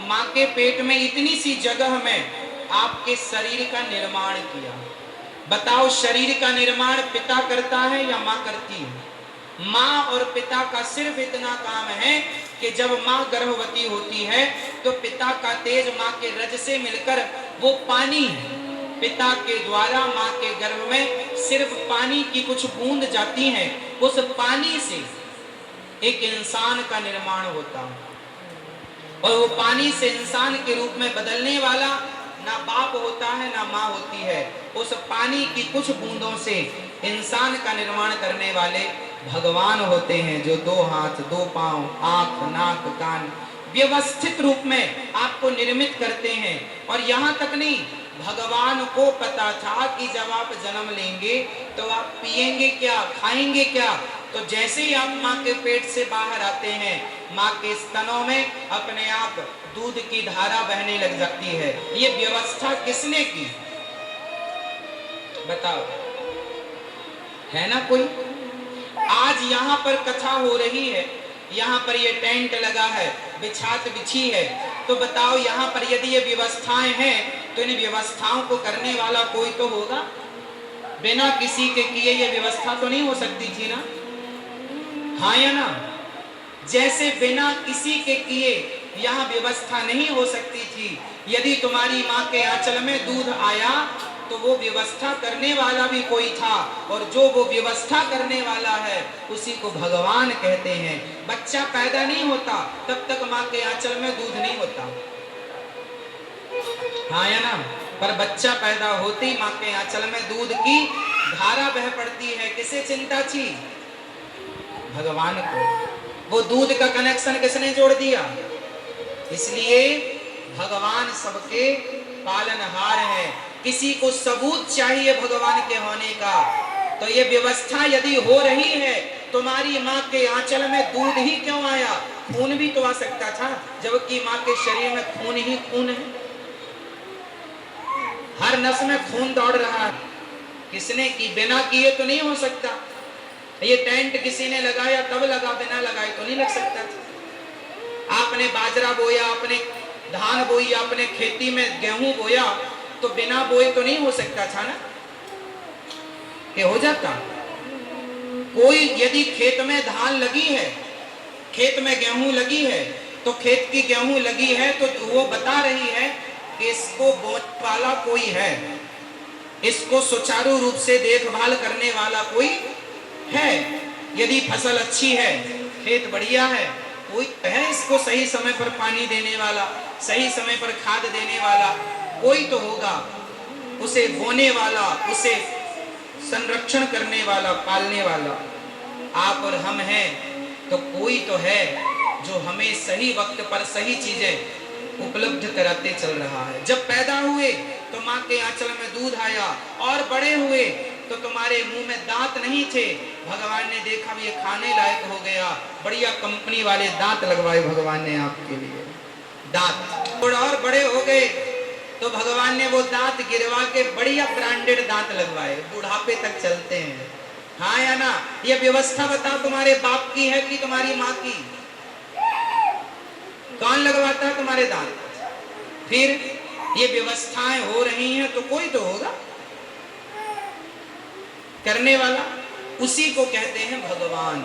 माँ के पेट में इतनी सी जगह में आपके शरीर का निर्माण किया। बताओ, शरीर का निर्माण पिता करता है या माँ करती है? माँ और पिता का सिर्फ इतना काम है कि जब माँ गर्भवती होती है तो पिता का तेज माँ के रज से मिलकर वो पानी पिता के द्वारा माँ के गर्भ में सिर्फ पानी की कुछ बूंद जाती हैं, उस पानी से एक इंसान का निर्माण होता है। और वो पानी से इंसान के रूप में बदलने वाला ना बाप होता है ना माँ होती है। उस पानी की कुछ बूंदों से इंसान का निर्माण करने वाले भगवान होते हैं, जो 2 हाथ 2 पांव, आंख, नाक, कान व्यवस्थित रूप में आपको निर्मित करते हैं। और यहाँ तक नहीं, भगवान को पता था कि जब आप जन्म लेंगे तो आप पिएंगे क्या, खाएंगे क्या। तो जैसे ही आप माँ के पेट से बाहर आते हैं, माँ के स्तनों में अपने आप दूध की धारा बहने लग जाती है। ये व्यवस्था किसने की? बताओ, है ना कोई? आज यहाँ पर कथा हो रही है, यहाँ पर ये टेंट लगा है, बिछात बिछी है, तो बताओ यहाँ पर यदि ये व्यवस्थाएं हैं तो इन व्यवस्थाओं को करने वाला कोई तो होगा। बिना किसी के किए ये व्यवस्था तो नहीं हो सकती थी ना, हाँ या ना? जैसे बिना किसी के किए यहाँ व्यवस्था नहीं हो सकती थी। यदि तुम्हारी माँ के आंचल में दूध आया तो वो व्यवस्था करने वाला भी कोई था, और जो वो व्यवस्था करने वाला है उसी को भगवान कहते हैं। बच्चा पैदा नहीं होता तब तक माँ के आंचल में दूध नहीं होता, हाँ या ना? पर बच्चा पैदा होते ही माँ के आंचल में दूध की धारा बह पड़ती है। किसे चिंता थी? भगवान को। वो दूध का कनेक्शन किसने जोड़ दिया? इसलिए भगवान सबके पालनहार है। किसी को सबूत चाहिए भगवान के होने का, तो ये व्यवस्था यदि हो रही है, तुम्हारी माँ के आंचल में दूध ही क्यों आया? खून भी तो आ सकता था, जबकि माँ के शरीर में खून ही खून है, हर नस में खून दौड़ रहा है। किसने की? बिना किए तो नहीं हो सकता। ये टेंट किसी ने लगाया तब लगा, बिना लगाए तो नहीं लग सकता था। आपने बाजरा बोया, आपने धान बोई, आपने खेती में गेहूं बोया, तो बिना बोए तो नहीं हो सकता था ना, कि हो जाता? कोई यदि खेत में धान लगी है, खेत में गेहूं लगी है, तो खेत की गेहूं लगी है तो वो बता रही है कि इसको बोने वाला कोई है, इसको सुचारू रूप से देखभाल करने वाला कोई है। यदि फसल अच्छी है, खेत बढ़िया है, कोई है इसको सही समय पर पानी देने वाला, सही समय पर खाद देने वाला, कोई तो होगा। उसे बोने वाला, उसे संरक्षण करने वाला, पालने वाला आप और हम हैं, तो कोई तो है जो हमें सही वक्त पर सही चीजें उपलब्ध कराते चल रहा है। जब पैदा हुए तो माँ के आंचल में दूध आया, और बड़े हुए तो तुम्हारे मुंह में दांत नहीं थे, भगवान ने देखा भी ये खाने लायक हो गया, बढ़िया कंपनी वाले दांत लगवाए भगवान ने आपके लिए, दांत। और बड़े हो गए तो भगवान ने वो दांत गिरवा के बढ़िया ब्रांडेड दांत लगवाए, बुढ़ापे तक चलते हैं, हाँ या ना? ये व्यवस्था बताओ तुम्हारे बाप की है कि तुम्हारी माँ की? कौन लगवाता है तुम्हारे दांत? फिर ये व्यवस्थाएं हो रही हैं तो कोई तो होगा करने वाला, उसी को कहते हैं भगवान।